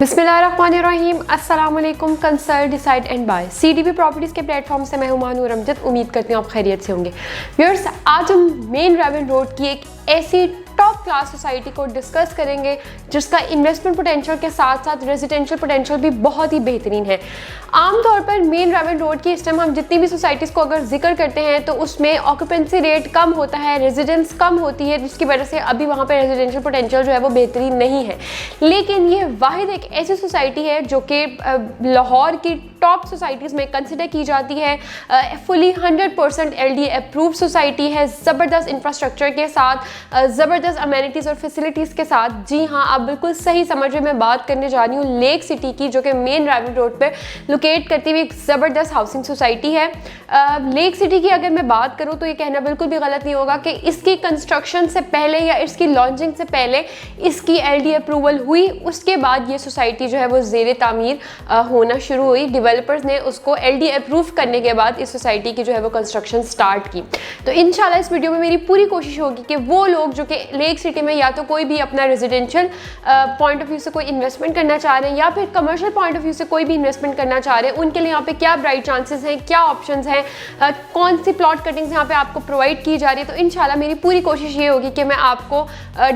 बिस्मिल्लाहिर्रहमानिर्रहीम, अस्सलाम वालेकुम। Consult Decide and Buy CDB properties के प्लेटफॉर्म से मैं हुमायूं रमजद उम्मीद करती हूँ आप खैरियत से होंगे। व्यूअर्स, आज हम मेन रेवन रोड की एक ऐसी टॉप क्लास सोसाइटी को डिस्कस करेंगे जिसका इन्वेस्टमेंट पोटेंशियल के साथ साथ रेजिडेंशियल पोटेंशियल भी बहुत ही बेहतरीन है। आमतौर पर मेन रेवन रोड की इस टाइम हम जितनी भी सोसाइटीज़ को अगर जिक्र करते हैं तो उसमें ऑक्यूपेंसी रेट कम होता है, रेजिडेंस कम होती है, जिसकी वजह से अभी वहाँ पर रेजिडेंशियल पोटेंशियल जो है वो बेहतरीन नहीं है। लेकिन ये वाहिद एक ऐसी सोसाइटी है जो कि लाहौर की टॉप सोसाइटीज़ में कंसिडर की जाती है। फुली 100% LD अप्रूव सोसाइटी है, ज़बरदस्त इंफ्रास्ट्रक्चर के साथ, ज़बरदस्त अमेनिटीज़ और फैसिलिटीज़ के साथ। जी हाँ, आप बिल्कुल सही समझ रहे, मैं बात करने जा रही हूँ लेक सिटी की, जो कि मेन रेवन रोड पर लोकेट करती हुई एक ज़बरदस्त हाउसिंग सोसाइटी है। लेक सिटी की अगर मैं बात करूँ तो ये कहना बिल्कुल भी गलत नहीं होगा कि इसकी कंस्ट्रक्शन से पहले या इसकी लॉन्चिंग से पहले इसकी LD अप्रूवल हुई, उसके बाद ये सोसाइटी जो है वो ज़ेर तामीर होना शुरू हुई। डेवलपर्स ने उसको LD अप्रूव करने के बाद इस सोसाइटी की जो है वो कंस्ट्रक्शन स्टार्ट की। तो इंशाल्लाह इस वीडियो में मेरी पूरी कोशिश होगी कि वो लोग जो कि लेक सिटी में या तो कोई भी अपना रेजिडेंशियल पॉइंट ऑफ व्यू से कोई इन्वेस्टमेंट करना चाह रहे हैं या फिर कमर्शियल पॉइंट ऑफ व्यू से कोई भी इन्वेस्टमेंट करना चाह रहे हैं, उनके लिए यहाँ पे क्या ब्राइट चांसेस हैं, क्या ऑप्शंस हैं, कौन सी प्लॉट कटिंग्स यहाँ पे आपको प्रोवाइड की जा रही है। तो इंशाल्लाह मेरी पूरी कोशिश ये होगी कि मैं आपको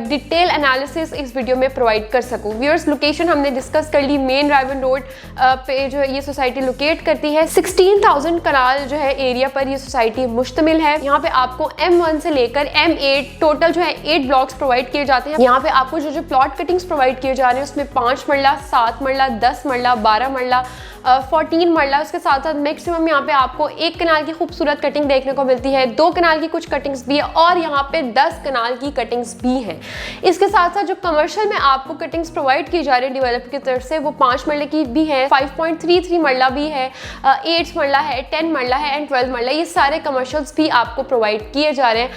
डिटेल एनालिसिस इस वीडियो में प्रोवाइड कर सकूँ। व्यूअर्स, लोकेशन हमने डिस्कस कर ली, मेन रेवन रोड पे जो है ये सोसाइटी लोकेट करती है। 16,000 कनाल जो है एरिया पर ये सोसाइटी मुश्तमिल है। यहाँ पे आपको M1 से लेकर M8 टोटल जो है 8 ब्लॉक्स प्रोवाइड किए जाते हैं। यहाँ पे आपको जो प्लॉट कटिंग्स प्रोवाइड किए जा रहे हैं उसमें 5 मरला, 7 मरला, 10 मरला, 12 मरला, 14 मरला, उसके साथ साथ मैक्सिमम यहाँ पे आपको 1 कनाल की खूबसूरत कटिंग देखने को मिलती है, 2 कनाल की कुछ कटिंग्स भी है और यहाँ पे 10 कनाल की कटिंग्स भी हैं। इसके साथ साथ जो कमर्शियल में आपको कटिंग्स प्रोवाइड की जा रही है डेवलपर की तरफ से, वो 5 मरले की भी है, 5.33 मरला भी है, 8 मरला है, 10 मरला है एंड 12 मरला, ये सारे कमर्शियल्स भी आपको प्रोवाइड किए जा रहे हैं।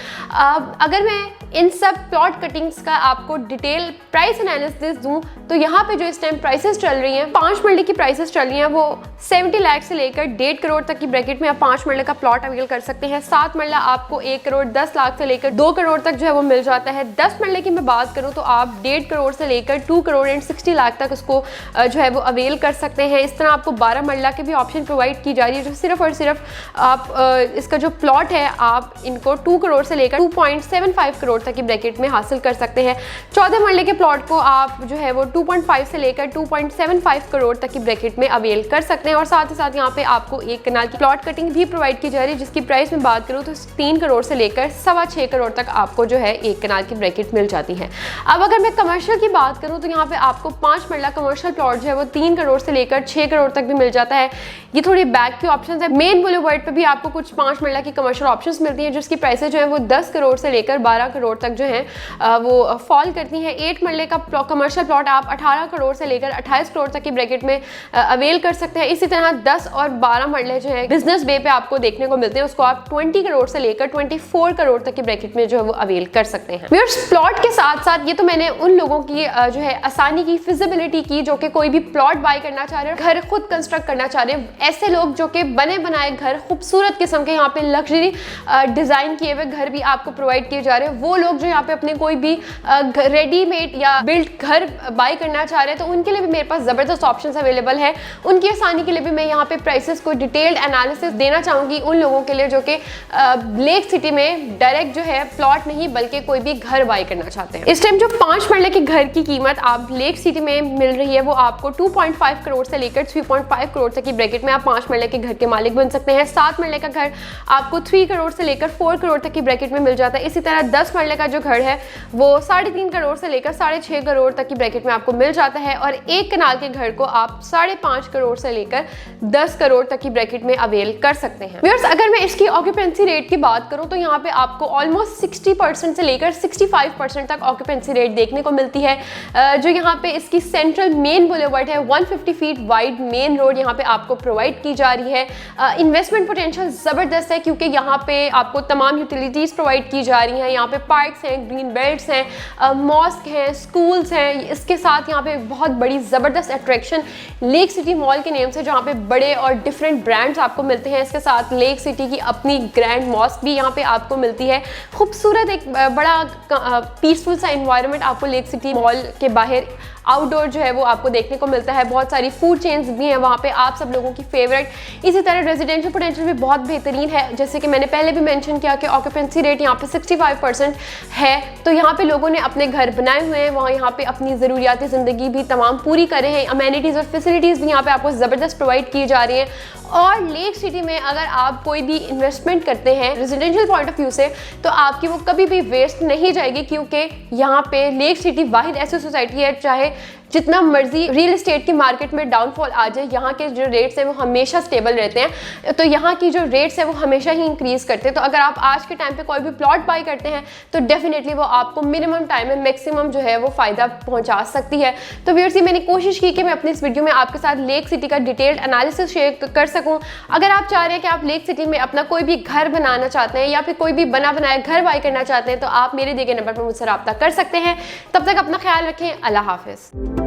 अगर मैं इन सब प्लॉट कटिंग्स का आपको डिटेल प्राइस एनालिसिस दूं तो यहाँ पे जो इस टाइम प्राइसेस चल रही हैं, 5 मरले की प्राइसेस चल रही हैं वो 70 लाख से लेकर 1.5 करोड़ तक की ब्रैकेट में आप 5 मरले का प्लॉट अवेल कर सकते हैं। 7 मरला आपको 1 करोड़ 10 लाख से लेकर 2 करोड़ तक जो है वो मिल जाता है। 10 मरले की मैं बात करूँ तो आप 1.5 करोड़ से लेकर 2 करोड़ एंड 60 लाख तक उसको जो है वो अवेल कर सकते हैं। इस तरह आपको 12 मरला के भी ऑप्शन प्रोवाइड की जा रही है, जो सिर्फ और सिर्फ आप इसका जो प्लॉट है आप इनको 2 करोड़ से लेकर 2.75 करोड़ तक की ब्रैकेट में हासिल कर सकते हैं। 14 मरले के प्लॉट को आप जो है वो 2.5 से लेकर 2.75 करोड़ तक की ब्रैकेट में अवेल कर सकते हैं। और साथ ही साथ यहाँ पे आपको 1 कनाल की प्लॉट कटिंग भी प्रोवाइड की जा रही है, जिसकी प्राइस में बात करूँ तो 3 करोड़ से लेकर 6.25 करोड़ तक आपको जो है 1 कनाल की ब्रैकेट मिल जाती है। अब अगर मैं कमर्शियल की बात करूँ तो यहाँ पे आपको 5 मरला कमर्शियल प्लॉट जो है वो 3 करोड़ से लेकर 6 करोड़ तक भी मिल जाता है। ये थोड़ी बैक की ऑप्शन है। मेन बुलेवर्ड पे भी आपको कुछ 5 मरला की कमर्शियल ऑप्शंस मिलती हैं, जिसकी प्राइसेस जो है वो 10 करोड़ से लेकर 12 करोड़ तक जो है वो फॉल करती हैं। 8 मरले का कमर्शियल प्लॉट आप 18 करोड़ से लेकर 28 करोड़ तक की ब्रैकेट में अवेल कर सकते हैं। इसी तरह 10 और 12 मरले जो है बिजनेस वे पे आपको देखने को मिलते हैं, उसको आप 20 करोड़ से लेकर 24 करोड़ तक की ब्रैकेट में जो है वो अवेल कर सकते हैं। व्यूअर्स, प्लॉट के साथ साथ ये तो मैंने उन लोगों की जो है आसानी की, फिजिबिलिटी की, जो कि कोई भी प्लॉट बाय करना चाह रहे हैं, घर खुद कंस्ट्रक्ट करना चाह रहे हैं, ऐसे लोग जो कि बने बनाए घर, खूबसूरत किस्म के यहाँ पे लग्जरी डिजाइन किए हुए घर भी आपको प्रोवाइड किए जा रहे हैं। वो लोग जो यहाँ पे अपने कोई भी रेडीमेड या बिल्ट घर बाय करना चाह रहे हैं तो उनके लिए भी मेरे पास ज़बरदस्त ऑप्शंस अवेलेबल है। उनकी आसानी के लिए भी मैं यहाँ पे प्राइसेस को डिटेल्ड एनालिसिस देना चाहूँगी उन लोगों के लिए जो कि लेक सिटी में डायरेक्ट जो है प्लॉट नहीं बल्कि कोई भी घर बाय करना चाहते हैं। इस टाइम जो 5 मरले के घर की कीमत आप लेक सिटी में मिल रही है वो आपको 2.5 करोड़ से लेकर 3.5 करोड़ तक की ब्रैकेट में आप 5 मरले के घर के मालिक बन सकते हैं। 7 मरले का घर आपको 3 करोड़ से लेकर 4 करोड़ तक की ब्रैकेट में मिल जाता है। इसी तरह 10 मरले का जो घर है वो 3.5 करोड़ से लेकर 6.5 करोड़ तक की ब्रैकेट में आपको मिल जाता है। और 1 कनाल के घर को आप 5.5 करोड़ से लेकर 10 करोड़ तक की ब्रैकेट में अवेल कर सकते हैं। व्यूअर्स, अगर मैं इसकी ऑक्यूपेंसी रेट की बात करूं तो यहाँ पे आपको ऑलमोस्ट 60% से लेकर 65% तक ऑक्यूपेंसी रेट देखने को मिलती है। जो यहाँ पे इसकी सेंट्रल मेन बुलेवर्ड है, 150 फीट वाइड मेन रोड यहाँ पे आपको प्रोवाइड की जा रही है। इन्वेस्टमेंट पोटेंशियल ज़बरदस्त है क्योंकि यहाँ पे आपको तमाम यूटिलिटीज़ प्रोवाइड की जा रही हैं। यहाँ पे पार्क्स हैं, ग्रीन बेल्ट्स हैं, मॉस्क हैं, स्कूल्स हैं। इसके साथ यहाँ पे बहुत बड़ी ज़बरदस्त अट्रैक्शन लेक सिटी मॉल के नेम से जहाँ पे बड़े और डिफरेंट ब्रांड्स आपको मिलते हैं। इसके साथ लेक सिटी की अपनी ग्रैंड मॉस्क भी यहाँ पे आपको मिलती है। खूबसूरत एक बड़ा पीसफुल सा इन्वायरमेंट आपको लेक सिटी मॉल के बाहर आउटडोर जो है वो आपको देखने को मिलता है, बहुत सारी फूड चेन्स भी हैं वहाँ पे, आप सब लोगों की फेवरेट। इसी तरह रेजिडेंशियल पोटेंशियल भी बहुत बेहतरीन है, जैसे कि मैंने पहले भी मेंशन किया कि ऑक्यूपेंसी रेट यहाँ पे 65% है। तो यहाँ पे लोगों ने अपने घर बनाए हुए हैं, वहाँ यहाँ पे अपनी ज़रूरियाती ज़िंदगी भी तमाम पूरी करे हैं, अमेनिटीज़ और फैसिलिटीज़ भी यहाँ पे आपको ज़बरदस्त प्रोवाइड की जा रही हैं। और लेक सिटी में अगर आप कोई भी इन्वेस्टमेंट करते हैं रेजिडेंशियल पॉइंट ऑफ व्यू से, तो आपकी वो कभी भी वेस्ट नहीं जाएगी, क्योंकि यहाँ पे लेक सिटी वाहिद ऐसी सोसाइटी है, चाहे जितना मर्जी रियल एस्टेट की मार्केट में डाउनफॉल आ जाए, यहाँ के जो रेट्स हैं वो हमेशा स्टेबल रहते हैं। तो यहाँ की जो रेट्स है वो हमेशा ही इंक्रीज़ करते हैं। तो अगर आप आज के टाइम पे कोई भी प्लॉट बाई करते हैं तो डेफिनेटली वो आपको मिनिमम टाइम में मैक्सिमम जो है वो फ़ायदा पहुँचा सकती है। तो व्यूअर्स, मैंने कोशिश की कि मैं अपनी इस वीडियो में आपके साथ लेक सिटी का डिटेल्ड एनालिसिस शेयर कर सकूँ। अगर आप चाह रहे हैं कि आप लेक सिटी में अपना कोई भी घर बनाना चाहते हैं या फिर कोई भी बना बनाया घर बाई करना चाहते हैं, तो आप मेरे दिए गए नंबर पर मुझसे रब्ता कर सकते हैं। तब तक अपना ख्याल रखें। अल्लाह हाफिज़।